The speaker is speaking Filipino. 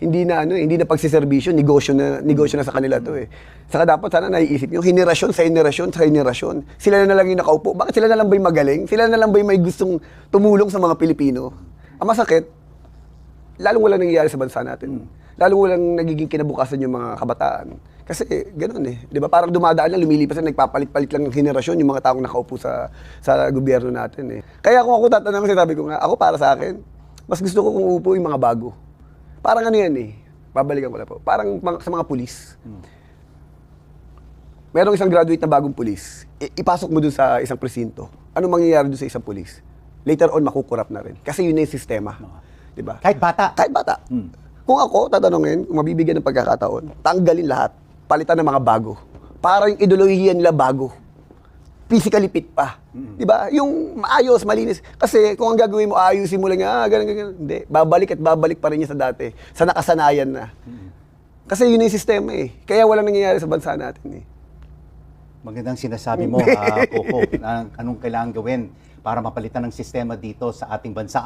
Hindi na hindi na pagsiservisyo, negosyo na sa kanila 'to eh. Saka dapat sana naiisip niyo, henerasyon sa henerasyon sa henerasyon. Sila na lang yung nakaupo. Bakit sila na lang ba yung magaling? Sila na lang ba yung may gustong tumulong sa mga Pilipino? Ang masakit, lalong walang nangyayari sa bansa natin. Lalong walang nagiging kinabukasan yung mga kabataan. Kasi ganoon eh, 'di ba? Parang dumadaan lang, lumilipas na, nagpapalit-palit lang ng henerasyon yung mga taong nakaupo sa gobyerno natin eh. Kaya kung ako tatanungin, sabi ko nga, ako para sa akin, mas gusto ko kung uupo yung mga bago. Parang ano yan eh, babalikan ko na po. Parang sa mga pulis. Merong isang graduate na bagong pulis, ipasok mo dun sa isang presinto. Ano mangyayari dun sa isang pulis? Later on, makukurap na rin. Kasi yun na yung sistema. Diba? Kahit bata. Kahit bata. Kung ako, tatanungin, kung mabibigyan ng pagkakataon, tanggalin lahat, palitan ng mga bago. Para yung ideolohiya nila bago. Physically fit pa. Diba? Yung maayos, malinis. Kasi kung ang gagawin mo, ayusin mo lang, ganun. Hindi. Babalik at babalik pa rin niya sa dati. Sa nakasanayan na. Kasi yun yung sistema eh. Kaya walang nangyayari sa bansa natin eh. Magandang sinasabi mo, Coco, na anong kailangan gawin para mapalitan ng sistema dito sa ating bansa.